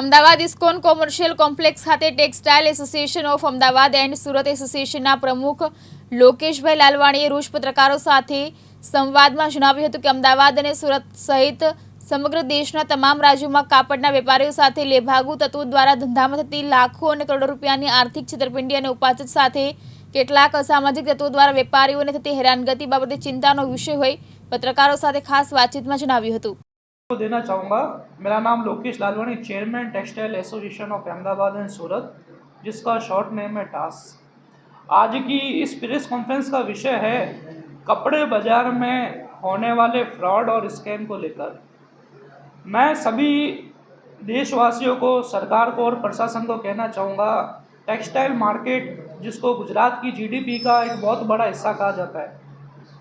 Ahmedabad ISKCON commercial complex ખાતે textile association of Ahmedabad and Surat એસોસિએશનના પ્રમુખ લોકેશભાઈ લાલવાણીએ રોજ પત્રકારો સાથે સંવાદમાં જણાવ્યું હતું કે અમદાવાદ અને સુરત સહિત સમગ્ર દેશના તમામ રાજ્યોમાં કાપડના વેપારીઓ સાથે લેભાગુ તત્વો દ્વારા ધંધામાં થતી લાખો અને કરોડો રૂપિયાની આર્થિક છેતરપિંડી અને ઉપાચત સાથે કેટલાક અસામાજિક તત્વો દ્વારા વેપારીઓને થતી હેરાનગતિ બાબતે ચિંતાનો વિષય હોય પત્રકારો સાથે ખાસ વાતચીતમાં જણાવ્યું હતું। देना चाहूँगा। मेरा नाम Lokesh Lalwani, chairman textile association of Ahmedabad and Surat, जिसका शॉर्ट नेम है टास। आज की इस प्रेस कॉन्फ्रेंस का विषय है कपड़े बाजार में होने वाले फ्रॉड और स्कैम को लेकर। मैं सभी देशवासियों को, सरकार को और प्रशासन को कहना चाहूँगा, टेक्सटाइल मार्केट जिसको गुजरात की जीडीपी का एक बहुत बड़ा हिस्सा कहा जाता है,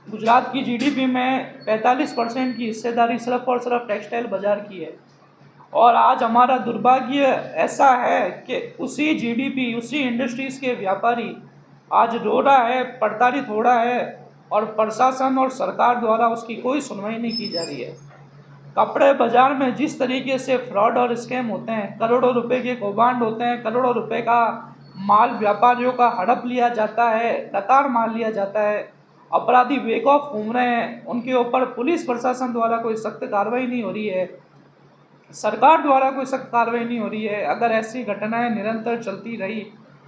गुजरात की जीडीपी में 45% की हिस्सेदारी सिर्फ और सिर्फ टेक्सटाइल बाज़ार की है। और आज हमारा दुर्भाग्य ऐसा है कि उसी जीडीपी, उसी इंडस्ट्रीज़ के व्यापारी आज रो रहा है, प्रताड़ित हो रहा है और प्रशासन और सरकार द्वारा उसकी कोई सुनवाई नहीं की जा रही है। कपड़े बाज़ार में जिस तरीके से फ्रॉड और स्कैम होते हैं, करोड़ों रुपए के कौभांड होते हैं, करोड़ों रुपए का माल व्यापारियों का हड़प लिया जाता है, कतार माल लिया जाता है, अपराधी बेखौफ घूम रहे हैं, उनके ऊपर पुलिस प्रशासन द्वारा कोई सख्त कार्रवाई नहीं हो रही है, सरकार द्वारा कोई सख्त कार्रवाई नहीं हो रही है। अगर ऐसी घटनाएं निरंतर चलती रही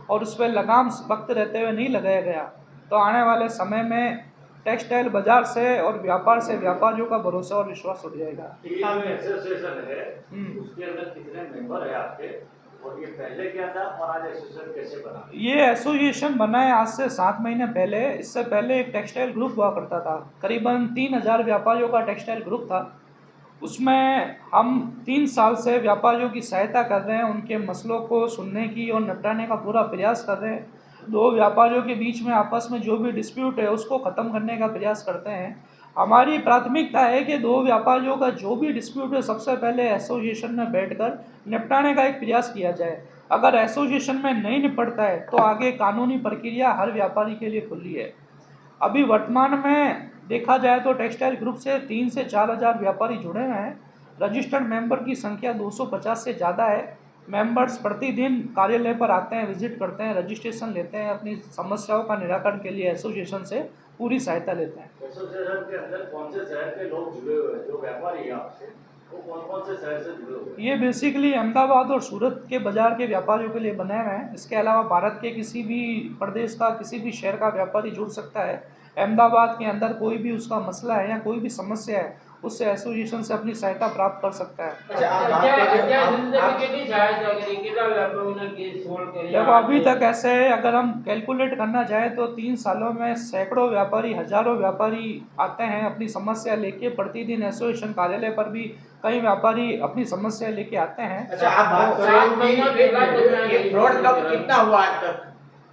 और उस पर लगाम वक्त रहते हुए नहीं लगाया गया तो आने वाले समय में टेक्सटाइल बाजार से और व्यापार से व्यापारियों का भरोसा और विश्वास उठ जाएगा। एसोसिएशन है, उसके अंदर कितने मेंबर है आपके, और ये पहले क्या था और आज एसोसिएशन कैसे बना? ये एसोसिएशन बना है आज से 7 महीने पहले। इससे पहले एक टेक्सटाइल ग्रुप हुआ करता था, करीबन 3000 व्यापारियों का टेक्सटाइल ग्रुप था। उसमें हम 3 साल से व्यापारियों की सहायता कर रहे हैं, उनके मसलों को सुनने की और निपटाने का पूरा प्रयास कर रहे हैं। 2 व्यापारियों के बीच में आपस में जो भी डिस्प्यूट है उसको ख़त्म करने का प्रयास करते हैं। हमारी प्राथमिकता है कि 2 व्यापारियों का जो भी डिस्प्यूट है सबसे पहले एसोसिएशन में बैठकर निपटाने का एक प्रयास किया जाए। अगर एसोसिएशन में नहीं निपटता है तो आगे कानूनी प्रक्रिया हर व्यापारी के लिए खुली है। अभी वर्तमान में देखा जाए तो टेक्सटाइल ग्रुप से 3 से 4 हज़ार व्यापारी जुड़े हुए हैं। रजिस्टर्ड मेंबर की संख्या 250 से ज़्यादा है। मेंबर्स प्रतिदिन कार्यालय पर आते हैं, विजिट करते हैं, रजिस्ट्रेशन लेते हैं, अपनी समस्याओं का निराकरण के लिए एसोसिएशन से पूरी सहायता लेते हैं। एसोसिएशन के अंदर कौन से शहर के लोग जुड़े हुए हैं? जो व्यापारी हैं आपसे, वो कौन कौन से शहर से जुड़े हुए हैं? ये बेसिकली अहमदाबाद और सूरत के बाज़ार के व्यापारियों के लिए बनाए हुए हैं। इसके अलावा भारत के किसी भी प्रदेश का, किसी भी शहर का व्यापारी जुड़ सकता है। अहमदाबाद के अंदर कोई भी उसका मसला है या कोई भी समस्या है, उससे एसोसिएशन से अपनी सहायता प्राप्त कर सकता है। देखो अभी तक ऐसे है, अगर हम कैलकुलेट करना चाहें तो 3 सालों में सैकड़ों व्यापारी, हजारों व्यापारी आते हैं अपनी समस्या लेके। प्रतिदिन एसोसिएशन कार्यालय पर भी कई व्यापारी अपनी समस्या लेके आते हैं। अच्छा, आप बात कर रहे हो कि ये फ्रॉड कब कितना हुआ आज तक?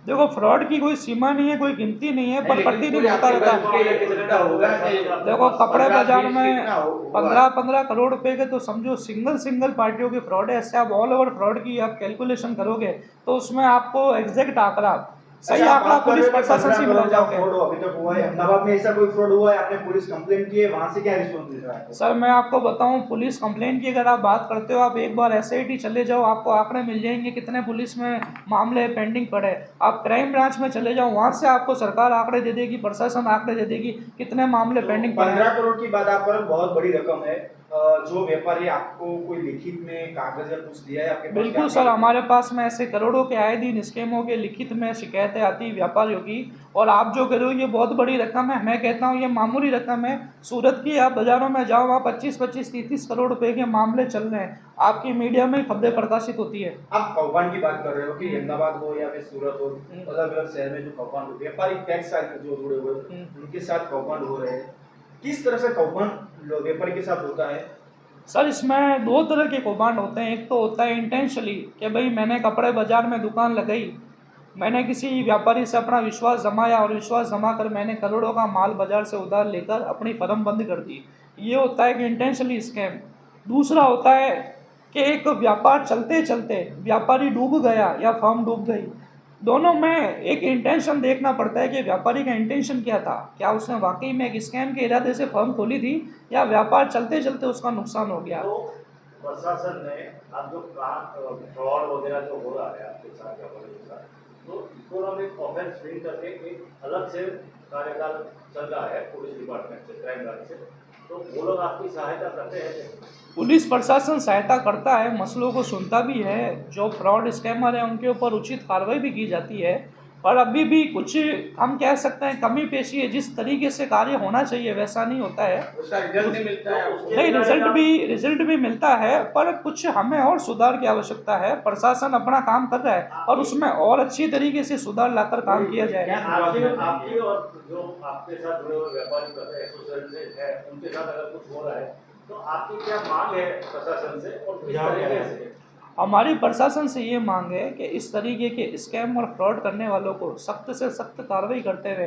देखो फ्रॉड की कोई सीमा नहीं है, कोई गिनती नहीं है, पर प्रतिदिन होता रहता है। देखो कपड़े बाजार में 15-15 करोड़ रुपए के तो समझो सिंगल पार्टियों के फ्रॉड है। ऐसे आप ऑल ओवर फ्रॉड की आप कैलकुलेशन करोगे तो उसमें आपको एग्जैक्ट आंकड़ा, सही आंकड़ा पुलिस प्रशासन से मिल जाओगे। अभी तक हुआ है अहमदाबाद में, ऐसा कोई फ्रॉड हुआ है? आपने पुलिस कंप्लेंट की है, वहां से क्या रिस्पॉन्स मिल रहा है? सर मैं आपको बताऊं, पुलिस कंप्लेंट की अगर आप बात करते हो, आप एक बार एसआईटी चले जाओ, आपको आंकड़े मिल जाएंगे कितने पुलिस में मामले पेंडिंग पड़े। आप क्राइम ब्रांच में चले जाओ, वहां से आपको सरकार आंकड़े दे देगी, प्रशासन आंकड़े दे देगी कितने मामले पेंडिंग पड़े। 15 करोड़ की बात आप कर, बहुत बड़ी रकम है। जो व्यापारी आपको कोई लिखित में कागज या कुछ दिया है आपके पास? बिल्कुल सर, हमारे पास में ऐसे करोड़ों के आए दिन स्कीमों के लिखित में शिकायतें आती व्यापारियों की। और आप जो कह रहे हो ये बहुत बड़ी रकम है, मैं कहता हूँ ये मामूली रकम है। सूरत की आप बाज़ारों में जाओ, वहाँ 25-25, 30 करोड़ रुपए के मामले चल रहे हैं। आपकी मीडिया में खबरें प्रकाशित होती है। आप कौभांड की बात कर रहे हो कि अहमदाबाद हो या फिर सूरत हो, अलग अलग शहर में जो कौभांड हो, व्यापारी टैक्स जो जुड़े हुए उनके साथ कौभांड हो रहे हैं। किस तरह से कौभांड व्यापारी के साथ होता है? सर इसमें 2 तरह के कौभांड होते हैं। एक तो होता है इंटेंशनली कि भाई मैंने कपड़े बाज़ार में दुकान लगाई, मैंने किसी व्यापारी से अपना विश्वास जमाया और विश्वास जमा कर मैंने करोड़ों का माल बाज़ार से उधार लेकर अपनी फर्म बंद कर दी। ये होता है कि इंटेंशनली स्कैम। दूसरा होता है कि एक व्यापार चलते चलते व्यापारी डूब गया या फर्म डूब गई। दोनों में एक इंटेंशन देखना पड़ता है कि व्यापारी का इंटेंशन क्या था, क्या उसने वाकई में एक स्कैम के इरादे से फर्म खोली थी या व्यापार चलते चलते उसका नुकसान हो गया। प्रशासन ने अब जो फ्रॉड वगैरह जो हो रहा है आपके साथ या बड़े के साथ, तो इकोनॉमिक ऑफेंस फ्री करके एक अलग से कार्यकाल चल रहा है पुलिस डिपार्टमेंट से, क्राइम ब्रांच से, तो वो लोग आपकी सहायता करते हैं? पुलिस प्रशासन सहायता करता है, मसलों को सुनता भी है, जो फ्रॉड स्कैमर हैं उनके ऊपर उचित कार्रवाई भी की जाती है। पर अभी भी कुछ हम कह सकते हैं कमी पेशी है, जिस तरीके से कार्य होना चाहिए वैसा नहीं होता है। उसका रिजल्ट नहीं मिलता है आपको? नहीं, रिजल्ट भी मिलता है, पर कुछ हमें और सुधार की आवश्यकता है। प्रशासन अपना काम कर रहा है और उसमें और अच्छी तरीके से सुधार लाकर काम किया जाए। आपकी और जो आपके साथ जुड़े हुए व्यापारी एसोसिएशन से है, उनके साथ अगर कुछ हो रहा है तो आपकी क्या मांग है प्रशासन से और किस तरीके से? हमारी प्रशासन से ये मांग है कि इस तरीके के स्कैम और फ्रॉड करने वालों को सख्त से सख्त कार्रवाई करते हुए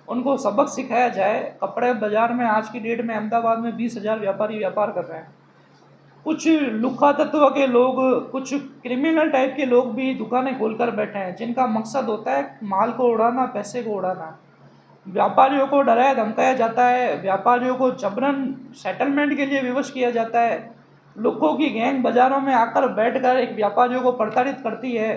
उनको सबक सिखाया जाए। कपड़े बाजार में आज की डेट में अहमदाबाद में 20,000 व्यापारी व्यापार कर रहे हैं। कुछ लुख्खा तत्व के लोग, कुछ क्रिमिनल टाइप के लोग भी दुकानें खोलकर बैठे हैं, जिनका मकसद होता है माल को उड़ाना, पैसे को उड़ाना। व्यापारियों को डराया धमकाया जाता है, व्यापारियों को जबरन सेटलमेंट के लिए विवश किया जाता है। लोगों की गैंग बाज़ारों में आकर बैठकर एक व्यापारियों को प्रताड़ित करती है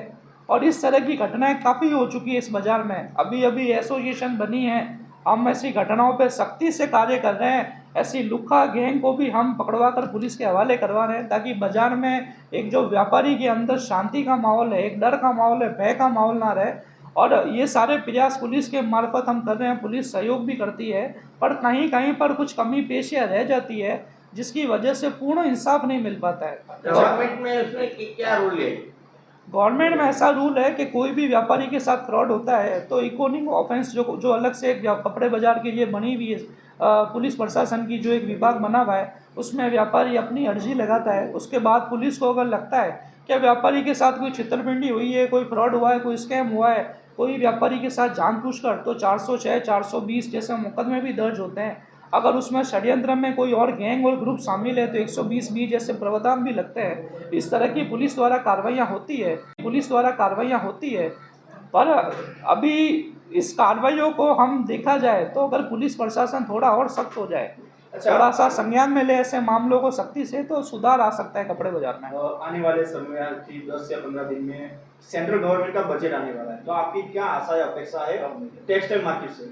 और इस तरह की घटनाएं काफ़ी हो चुकी है इस बाज़ार में। अभी अभी एसोसिएशन बनी है, हम ऐसी घटनाओं पर सख्ती से कार्य कर रहे हैं। ऐसी लुक्खा गैंग को भी हम पकड़वा कर पुलिस के हवाले करवा रहे हैं, ताकि बाज़ार में एक जो व्यापारी के अंदर शांति का माहौल है, एक डर का माहौल है, भय का माहौल ना रहे। और ये सारे प्रयास पुलिस के मार्फत हम कर रहे हैं, पुलिस सहयोग भी करती है, पर कहीं कहीं पर कुछ कमी पेशियाँ रह जाती है, जिसकी वजह से पूर्ण इंसाफ नहीं मिल पाता है। गवर्नमेंट में उसमें क्या रूल है? गवर्नमेंट में ऐसा रूल है कि कोई भी व्यापारी के साथ फ्रॉड होता है तो इकोनॉमिक ऑफेंस जो अलग से एक कपड़े बाजार के लिए बनी हुई है, पुलिस प्रशासन की जो एक विभाग बना हुआ है, उसमें व्यापारी अपनी अर्जी लगाता है। उसके बाद पुलिस को अगर लगता है कि व्यापारी के साथ कोई छितरपिंडी हुई है, कोई फ्रॉड हुआ है, कोई स्कैम हुआ है, कोई व्यापारी के साथ जानबूझकर, तो 406, 420 जैसे मुकदमे भी दर्ज होते हैं। अगर उसमें षड्यंत्र में कोई और गैंग और ग्रुप शामिल है तो 120B जैसे प्रावधान भी लगते हैं। इस तरह की पुलिस द्वारा कार्रवाइयाँ होती है। पर अभी इस कार्रवाइयों को हम देखा जाए तो अगर पुलिस प्रशासन थोड़ा और सख्त हो जाए, थोड़ा सा संज्ञान में ले ऐसे मामलों को सख्ती से, तो सुधार आ सकता है कपड़े बाजार में। आने वाले समय 10 या 15 दिन में सेंट्रल गवर्नमेंट का बजट आने वाला है, तो आपकी क्या आशा या अपेक्षा है टेक्सटाइल मार्केट से?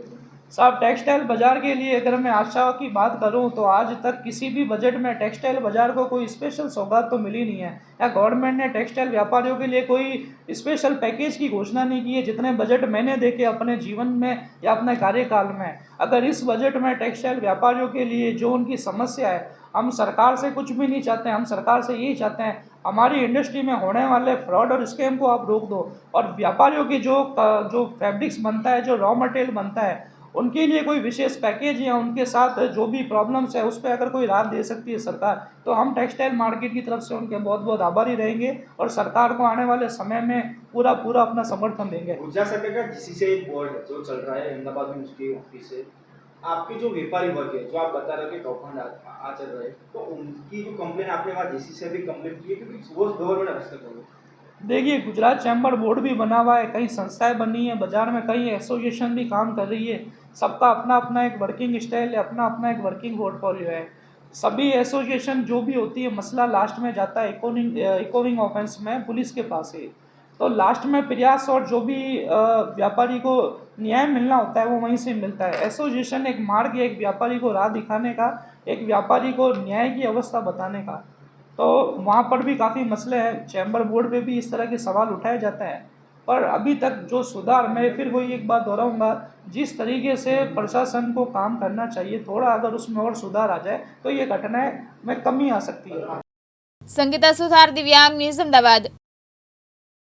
साहब, टेक्सटाइल बाज़ार के लिए अगर मैं आशा की बात करूं तो आज तक किसी भी बजट में टेक्सटाइल बाज़ार को कोई स्पेशल सौगात तो मिली नहीं है, या गवर्नमेंट ने टेक्सटाइल व्यापारियों के लिए कोई स्पेशल पैकेज की घोषणा नहीं की है। जितने बजट मैंने देखे अपने जीवन में या अपने कार्यकाल में, अगर इस बजट में टेक्सटाइल व्यापारियों के लिए जो उनकी समस्या है, हम सरकार से कुछ भी नहीं चाहते हैं। हम सरकार से यही चाहते हैं हमारी इंडस्ट्री में होने वाले फ्रॉड और स्कैम को आप रोक दो, और व्यापारियों की जो फैब्रिक्स बनता है, जो रॉ मटेरियल बनता है, उनके लिए कोई विशेष पैकेज या उनके साथ जो भी प्रॉब्लम्स है उस पर अगर कोई राहत दे सकती है सरकार, तो हम टेक्सटाइल मार्केट की तरफ से उनके बहुत बहुत आभारी रहेंगे और सरकार को आने वाले समय में पूरा अपना समर्थन देंगे। ऊर्जा सरकार का जीसीसी बोर्ड जो चल रहा है अहमदाबाद में, उसकी ऑफिस है, आपके जो व्यापारी वर्ग है, जो आप बता रहे हो कि कौफंड आ चल रहे हैं, तो उनकी जो कंप्लेन आपने वहाँ जीसीसी से भी कंप्लेन की है, क्योंकि वो गवर्नमेंट हस्तक्षेप हो। देखिए, गुजरात चैम्बर बोर्ड भी बना हुआ है, कई संस्थाएं बनी हैं बाज़ार में, कई एसोसिएशन भी काम कर रही है। सबका अपना अपना एक वर्किंग स्टाइल है, अपना अपना एक वर्किंग पोर्टफोलियो है। सभी एसोसिएशन जो भी होती है, मसला लास्ट में जाता है इकोनॉमिक ऑफेंस में पुलिस के पास है। तो लास्ट में प्रयास और जो भी व्यापारी को न्याय मिलना होता है वो वहीं से मिलता है। एसोसिएशन एक मार्ग है एक व्यापारी को राह दिखाने का, एक व्यापारी को न्याय की अवस्था बताने का। तो वहाँ पर भी काफ़ी मसले हैं, चैम्बर बोर्ड पे भी इस तरह के सवाल उठाए जाते हैं, पर अभी तक जो सुधार, मैं फिर वही एक बात दोहराऊंगा, जिस तरीके से प्रशासन को काम करना चाहिए, थोड़ा अगर उसमें और सुधार आ जाए तो ये घटनाएं में कमी आ सकती है। संगीता सुथार, दिव्यांग न्यूज़, अहमदाबाद।